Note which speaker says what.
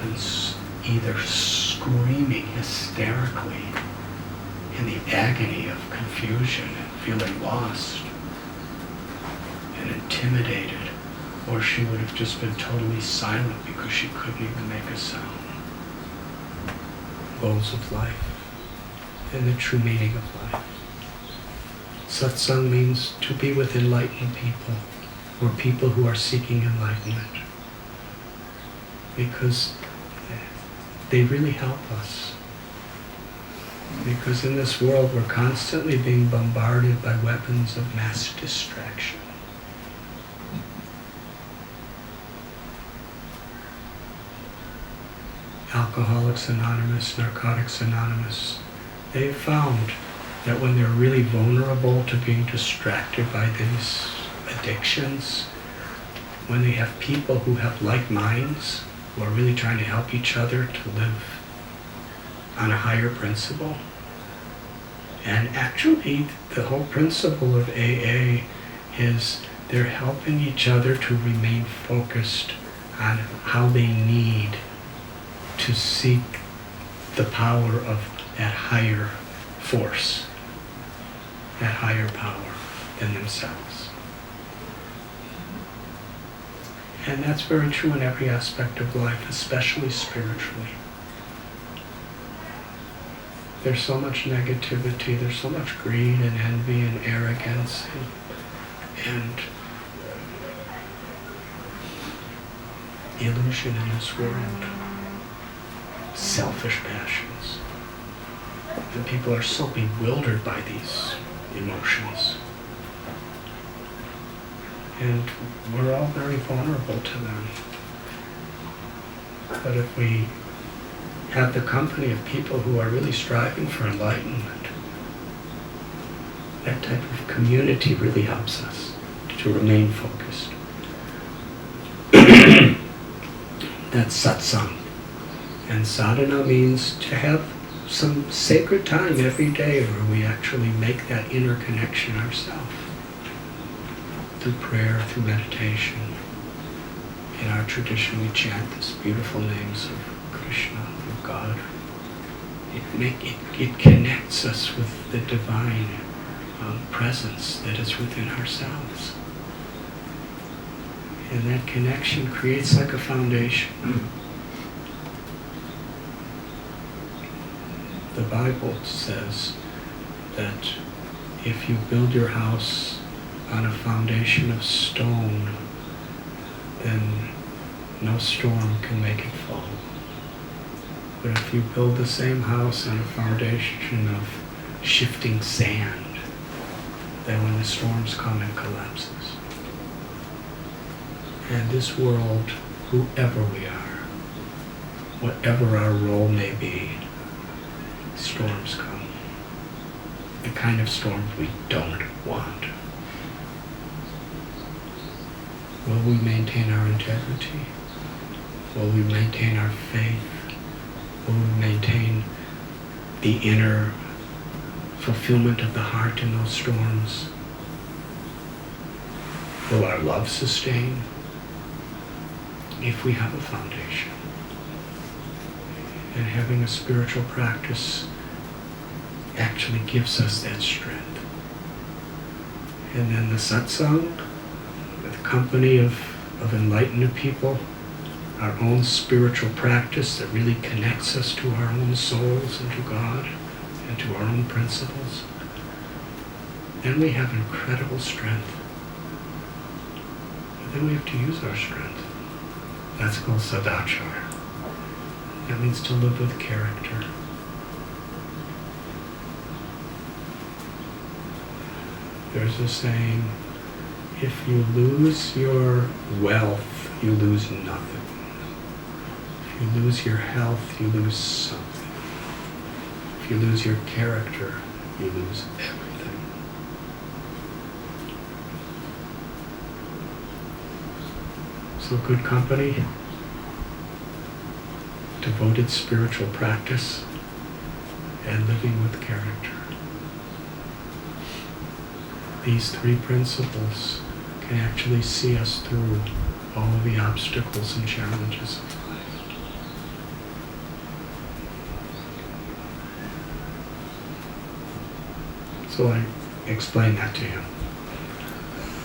Speaker 1: and either screaming hysterically in the agony of confusion and feeling lost and intimidated, or she would have just been totally silent because she couldn't even make a sound. Goals of life and the true meaning of life. Satsang means to be with enlightened people, or people who are seeking enlightenment, because they really help us. Because in this world we're constantly being bombarded by weapons of mass distraction. Alcoholics Anonymous, Narcotics Anonymous, they've found that when they're really vulnerable to being distracted by these addictions, when they have people who have like minds, who are really trying to help each other to live on a higher principle. And actually, the whole principle of AA is they're helping each other to remain focused on how they need to seek the power of that higher force, that higher power than themselves. And that's very true in every aspect of life, especially spiritually. There's so much negativity, there's so much greed and envy and arrogance and illusion in this world. Selfish passions. And people are so bewildered by these emotions. And we're all very vulnerable to them. But if we have the company of people who are really striving for enlightenment, that type of community really helps us to remain focused. That's satsang. And sadhana means to have some sacred time every day where we actually make that inner connection ourselves. Through prayer, through meditation. In our tradition we chant these beautiful names of Krishna, of God. It connects us with the divine presence that is within ourselves. And that connection creates like a foundation. The Bible says that if you build your house on a foundation of stone, then no storm can make it fall. But if you build the same house on a foundation of shifting sand, then when the storms come, it collapses. And this world, whoever we are, whatever our role may be, storms come. The kind of storms we don't want. Will we maintain our integrity? Will we maintain our faith? Will we maintain the inner fulfillment of the heart in those storms? Will our love sustain? If we have a foundation. And having a spiritual practice actually gives us that strength. And then the satsang, the company of enlightened people, our own spiritual practice that really connects us to our own souls and to God and to our own principles, then we have incredible strength. But then we have to use our strength. That's called sadachara. That means to live with character. There's a saying, if you lose your wealth, you lose nothing. If you lose your health, you lose something. If you lose your character, you lose everything. So good company, devoted spiritual practice, and living with character. These three principles can actually see us through all of the obstacles and challenges of life. So I explained that to him.